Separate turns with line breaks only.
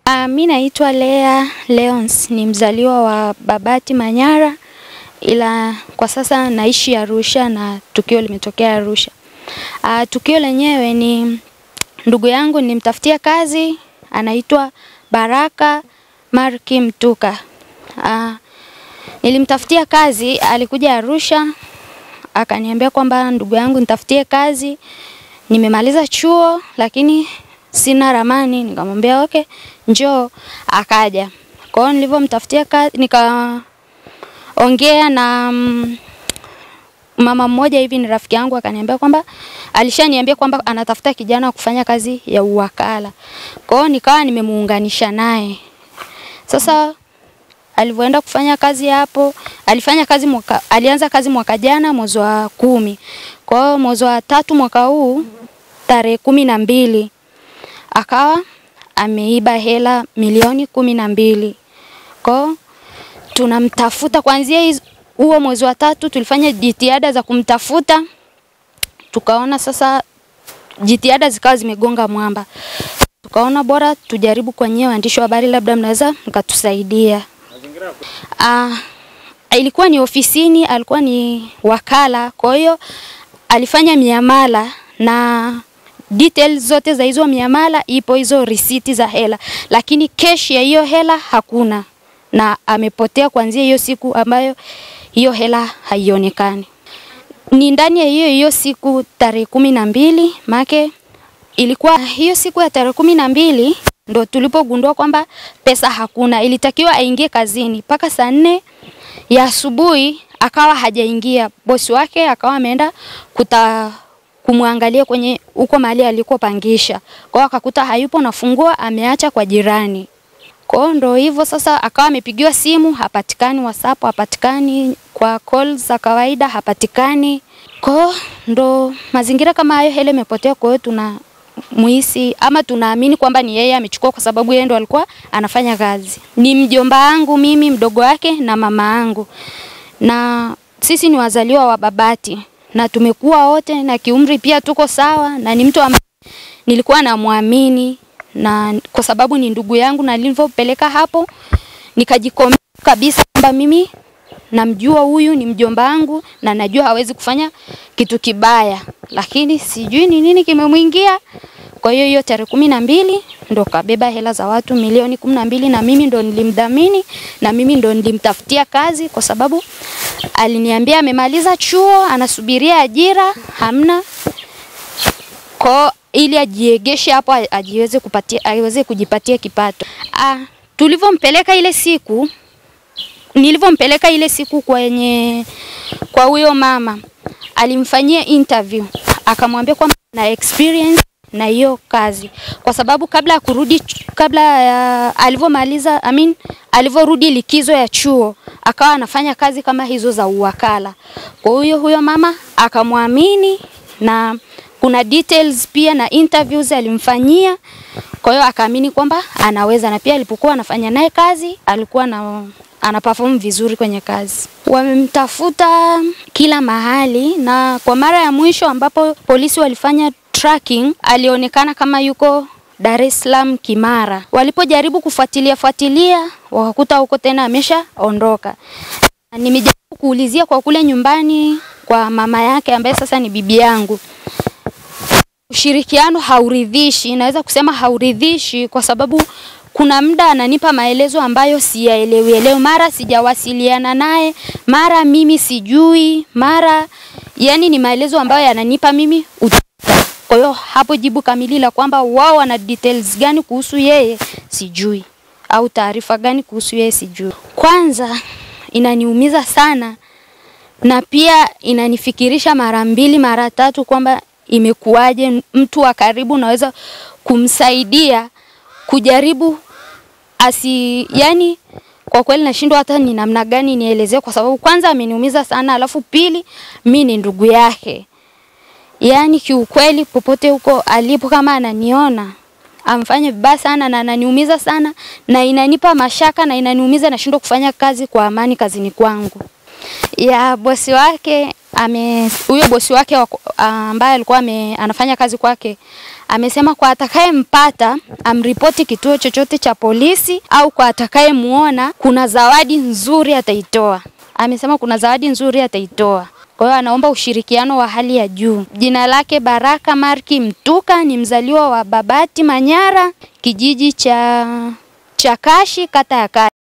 Mimi naitwa Lea Leons, ni mzaliwa wa Babati Manyara, ila kwa sasa naishi Arusha na tukio limetokea Arusha. Tukio lenyewe ni ndugu yangu nilimtafutia kazi, anaitwa Baraka Marki Mtuka. Nilimtafutia kazi, alikuja Arusha, akaniambia kwamba ndugu yangu nitafutie kazi, nimemaliza chuo lakini sina ramani. Nikamwambia okay, njoo. Akaja. Kwa hiyo nilipomtafutia kazi nikaongea na mama mmoja hivi, ni rafiki yangu, akaniambia kwamba alishaniambia kwamba anatafuta kijana wa kufanya kazi ya uwakala. Kwa hiyo nikawa nimemuunganisha naye. Sasa alipoenda kufanya kazi hapo, alianza kazi mwaka jana mwezi wa 10. Kwa hiyo mwezi wa 3 mwaka huu tarehe 12 akawa ameiba hela milioni 12. Kwa tunamtafuta kuanzia huo mwezi wa 3, tulifanya jitihada za kumtafuta. Tukaona sasa jitihada zikawa zimegonga mwamba. Tukaona bora tujaribu kwenyewe waandishi wa habari, labda mnaweza mkatusaidia. Ilikuwa ni ofisini, alikuwa ni wakala. Kwa hiyo alifanya miamala na details zote za hizo miamala ipo, hizo risiti za hela, lakini cash ya hiyo hela hakuna, na amepotea kuanzia hiyo siku ambayo hiyo hela haionekani. Ni ndani ya hiyo siku tarehe 12, make ilikuwa hiyo siku ya tarehe 12 ndo tulipogundua kwamba pesa hakuna. Ilitakiwa aingie kazini mpaka saa 4 ya asubuhi akawa hajaingia. Bosi wake akawa ameenda kumwangalia kwenye uko mahali alikopangisha. Kwa hiyo akakuta hayupo na funguo ameacha kwa jirani. Kwa hiyo ndo hivyo sasa akawa amepigiwa simu, hapatikani, WhatsApp hapatikani, kwa calls za kawaida hapatikani. Kwa hiyo ndo mazingira kama hayo, hela imepotea. Kwa hiyo tunamuhisi ama tunaamini kwamba ni yeye amechukua, kwa sababu yeye ndo alikuwa anafanya kazi. Ni mjomba wangu mimi, mdogo wake na mama yangu. Na sisi ni wazaliwa wa Babati na tumekuwa wote na kiumri pia tuko sawa, na ni mtu ambaye nilikuwa namuamini, na kwa sababu ni ndugu yangu, na nilipopeleka hapo nikajikomea kabisa kwamba mimi namjua huyu ni mjomba wangu na najua hawezi kufanya kitu kibaya, lakini sijui ni nini kimemwingia. Kwa hiyo hiyo tarehe 12 ndo kabeba hela za watu milioni 12, na mimi ndo nilimdhamini na mimi ndo nilimtafutia kazi, kwa sababu aliniambia amemaliza chuo, anasubiria ajira, hamna. Kwa ili ajiegeshe hapo aweze kujipatia kipato. Nilivompeleka ile siku kwa huyo mama, alimfanyia interview, akamwambia kwamba na experience na hiyo kazi, kwa sababu alivorudi likizo ya chuo akawa anafanya kazi kama hizo za uwakala. Kwa huyo mama akamwamini, na kuna details pia na interviews alimfanyia. Kwa hiyo akaamini kwamba anaweza, na pia alipokuwa anafanya naye kazi alikuwa anaperform vizuri kwenye kazi. Wamemtafuta kila mahali, na kwa mara ya mwisho ambapo polisi walifanya tracking alionekana kama yuko Dar es Salaam Kimara. Walipojaribu kufuatilia wakakuta huko tena ameshaondoka. Nimejaribu kuulizia kwa kule nyumbani kwa mama yake ambaye sasa ni bibi yangu. Ushirikiano hauridhishi, naweza kusema hauridhishi, kwa sababu kuna muda ananipa maelezo ambayo siyaelewi. Mara sijawasiliana naye, mara mimi sijui, mara yani ni maelezo ambayo yananipa mimi. Kwa hiyo hapo jibu kamili la kwamba wao wana details gani kuhusu yeye sijui, au taarifa gani kuhusu yeye sijui. Kwanza inaniumiza sana, na pia inanifikirisha mara 2 mara 3 kwamba imekuwaje mtu wa karibu naweza kumsaidia kujaribu yani kwa kweli nashindwa hata ni namna gani nielezee, kwa sababu kwanza ameniumiza sana, alafu pili mimi ni ndugu yake. Yani kiukweli popote huko alipo, kama ananiona amfanye vibaya sana na ananiumiza sana, na inanipa mashaka na inaniumiza, nashindwa kufanya kazi kwa amani kazini kwangu. ya bosi wake huyo bosi wake ambaye alikuwa anafanya kazi kwake amesema kwa atakayempata amripoti kituo chochote cha polisi, au kwa atakayemuona kuna zawadi nzuri ataitoa. Amesema kuna zawadi nzuri ataitoa. Kwa hiyo anaomba ushirikiano wa hali ya juu. Jina lake Baraka Marki Mtuka, ni mzaliwa wa Babati Manyara, kijiji cha Chakashi, kata ya Kashi.